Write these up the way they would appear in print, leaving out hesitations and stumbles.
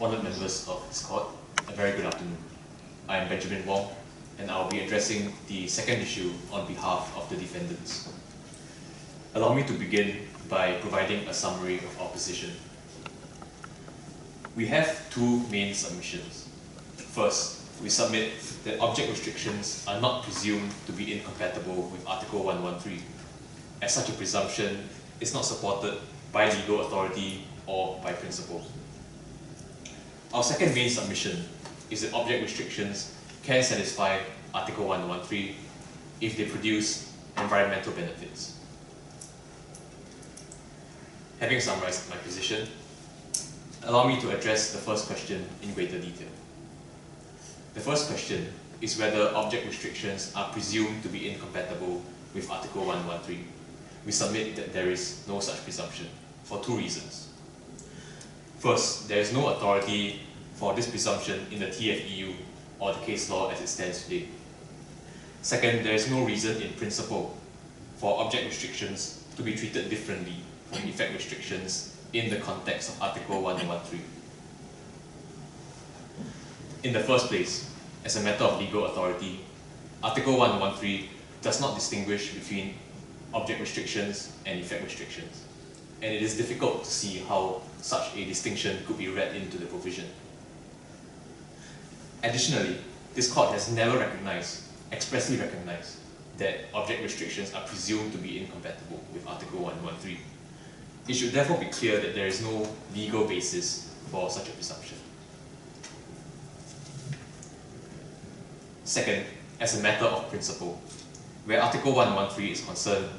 Honored members of this court, a very good afternoon. I am Benjamin Wong, and I will be addressing the second issue on behalf of the defendants. Allow me to begin by providing a summary of our position. We have two main submissions. First, we submit that object restrictions are not presumed to be incompatible with Article 113, as such a presumption is not supported by legal authority or by principle. Our second main submission is that object restrictions can satisfy Article 113 if they produce environmental benefits. Having summarized my position, allow me to address the first question in greater detail. The first question is whether object restrictions are presumed to be incompatible with Article 113. We submit that there is no such presumption for two reasons. First, there is no authority for this presumption in the TFEU or the case law as it stands today. Second, there is no reason in principle for object restrictions to be treated differently from effect restrictions in the context of Article 113. In the first place, as a matter of legal authority, Article 113 does not distinguish between object restrictions and effect restrictions, and it is difficult to see how such a distinction could be read into the provision. Additionally, this court has never expressly recognized, that object restrictions are presumed to be incompatible with Article 113. It should therefore be clear that there is no legal basis for such a presumption. Second, as a matter of principle, where Article 113 is concerned,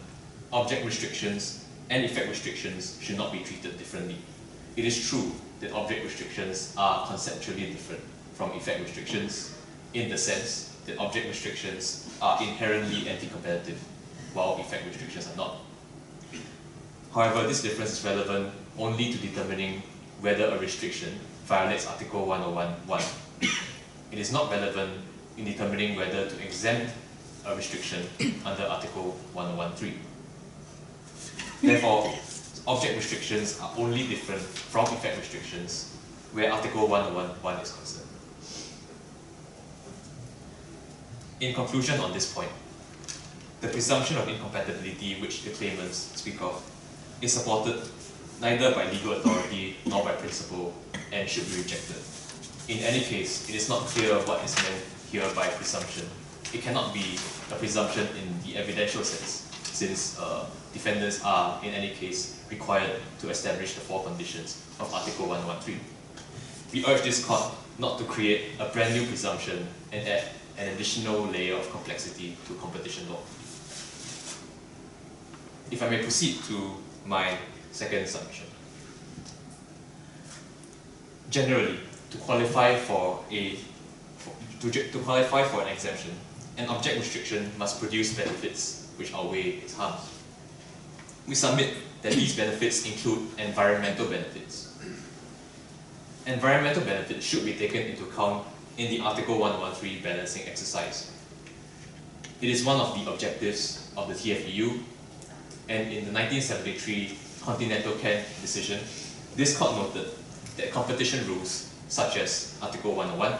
object restrictions and effect restrictions should not be treated differently. It is true that object restrictions are conceptually different from effect restrictions in the sense that object restrictions are inherently anti-competitive, while effect restrictions are not. However, this difference is relevant only to determining whether a restriction violates Article 101(1). It is not relevant in determining whether to exempt a restriction under Article 101(3). Therefore, object restrictions are only different from effect restrictions where Article 101(1) is concerned. In conclusion on this point, the presumption of incompatibility which the claimants speak of is supported neither by legal authority nor by principle and should be rejected. In any case, it is not clear what is meant here by presumption. It cannot be a presumption in the evidential sense, since defendants are, in any case, required to establish the four conditions of Article 113. We urge this court not to create a brand new presumption and add an additional layer of complexity to competition law. If I may proceed to my second submission. Generally, to qualify for an exemption, an object restriction must produce benefits which outweigh its harms. We submit that these benefits include environmental benefits. Environmental benefits should be taken into account in the Article 113 balancing exercise. It is one of the objectives of the TFEU, and in the 1973 Continental Can decision, this court noted that competition rules, such as Article 101,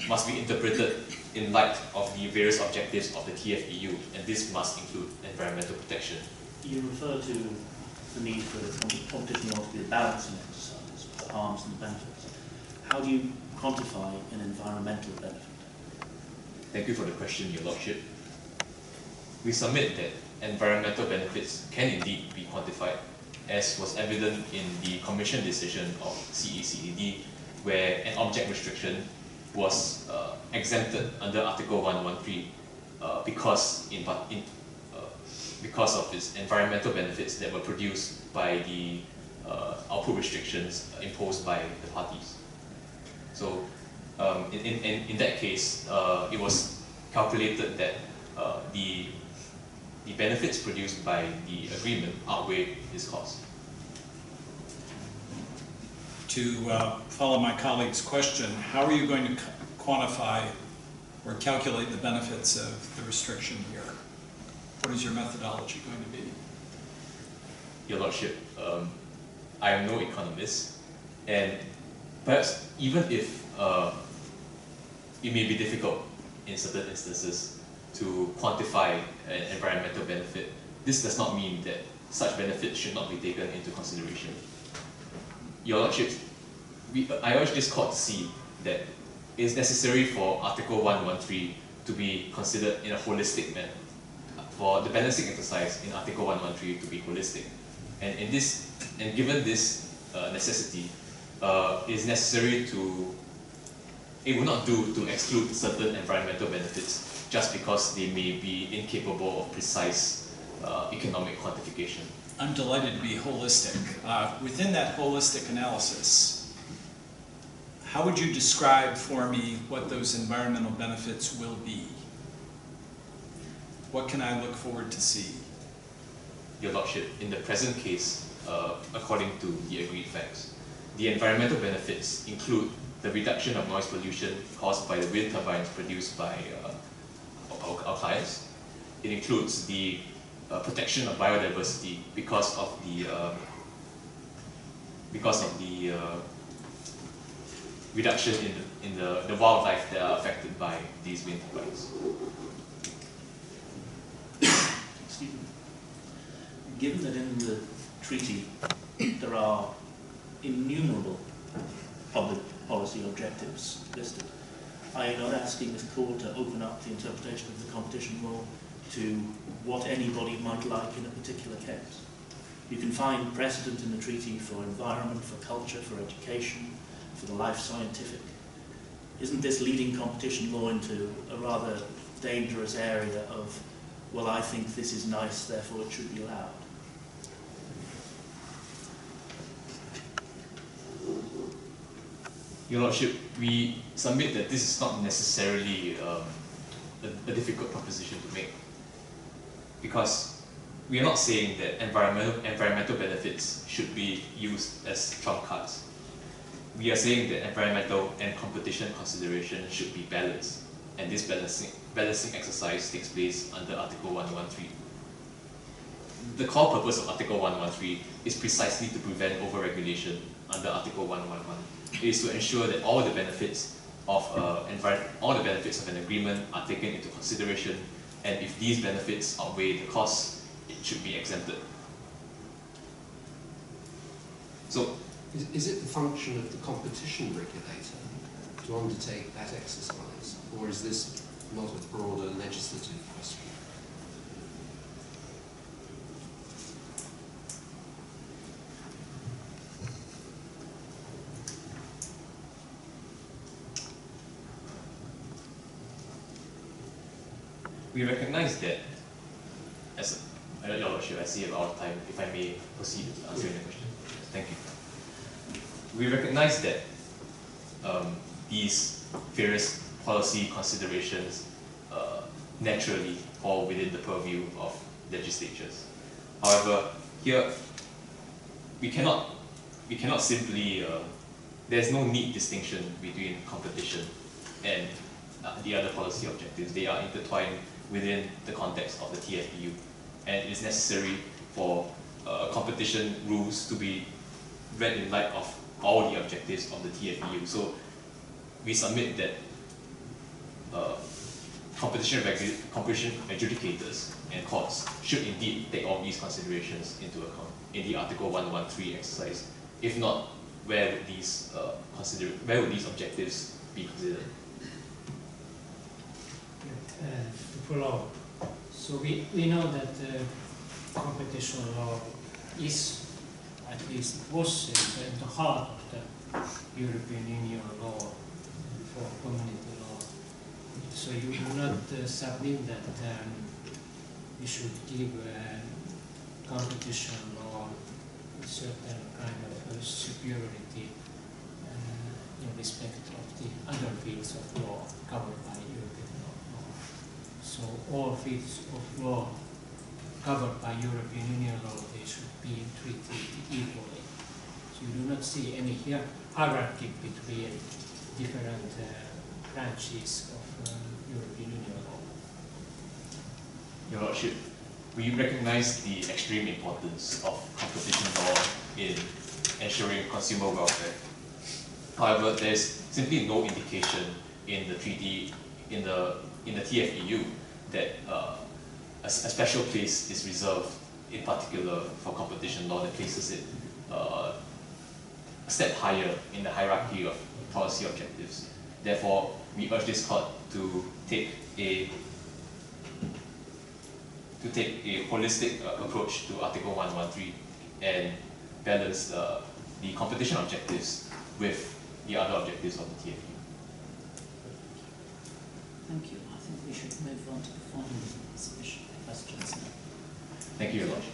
must be interpreted in light of the various objectives of the TFEU, and this must include environmental protection. You refer to the need for the competition law to be a balancing exercise, the harms and the benefits. How do you quantify an environmental benefit? Thank you for the question, Your Lordship. We submit that environmental benefits can indeed be quantified, as was evident in the Commission decision of CECED, where an object restriction was exempted under Article 113 because of its environmental benefits that were produced by the output restrictions imposed by the parties. So in that case, it was calculated that the benefits produced by the agreement outweigh its cost. To follow my colleague's question, how are you going to quantify or calculate the benefits of the restriction here? What is your methodology going to be? Your Lordship, I am no economist, and perhaps even if it may be difficult in certain instances to quantify an environmental benefit, this does not mean that such benefits should not be taken into consideration. Your Lordship, I urge this court to see that it is necessary for Article 113 to be considered in a holistic manner, for the balancing exercise in Article 113 to be holistic. And given this necessity, it is necessary to, it will not do to exclude certain environmental benefits just because they may be incapable of precise economic quantification. I'm delighted to be holistic. Within that holistic analysis, how would you describe for me what those environmental benefits will be? What can I look forward to see? Your Lordship, in the present case, according to the agreed facts, the environmental benefits include the reduction of noise pollution caused by the wind turbines produced by our clients. It includes the protection of biodiversity because of the reduction in the wildlife that are affected by these wind turbines. Excuse me. Given that in the treaty there are innumerable public policy objectives listed, I am not asking this court to open up the interpretation of the competition law to what anybody might like in a particular case. You can find precedent in the treaty for environment, for culture, for education, for the life scientific. Isn't this leading competition law into a rather dangerous area of, well, I think this is nice, therefore it should be allowed? Your Lordship, we submit that this is not necessarily a difficult proposition to make, because we are not saying that environmental benefits should be used as trump cards. We are saying that environmental and competition considerations should be balanced, and this balancing exercise takes place under Article 113. The core purpose of Article 113 is precisely to prevent overregulation under Article 111. It is to ensure that all the benefits of an agreement are taken into consideration, and if these benefits outweigh the costs, it should be exempted. So, is it the function of the competition regulator to undertake that exercise, or is this not a broader legislative question? we recognize that, Your Lordship, I see a lot of time, if I may proceed with answering the question. Thank you. We recognize that these various policy considerations naturally fall within the purview of legislatures. However, here we cannot simply, there's no neat distinction between competition and the other policy objectives. They are intertwined within the context of the TFPU, and it is necessary for competition rules to be read in light of all the objectives of the TFPU. So we submit that competition adjudicators and courts should indeed take all these considerations into account in the Article 113 exercise. If not, where would these objectives be considered? To follow, so we know that competition law is, at least it was in the heart of the European Union law for community law. So you do not submit that we should give competition law a certain kind of superiority in respect of the other fields of law covered by European law. So all fields of law covered by European Union law, they should be treated equally. So you do not see any hierarchy between different branches of European Union law. Your Lordship, we recognize the extreme importance of competition law in ensuring consumer welfare. However, there's simply no indication in the treaty, in the TFEU, that a special place is reserved in particular for competition law that places it a step higher in the hierarchy of policy objectives. Therefore, we urge this court to take a holistic approach to Article 113 and balance the competition objectives with the other objectives of the TFEU. Thank you. I think we should move on to the final submission questions now. Thank you, Your Lordship.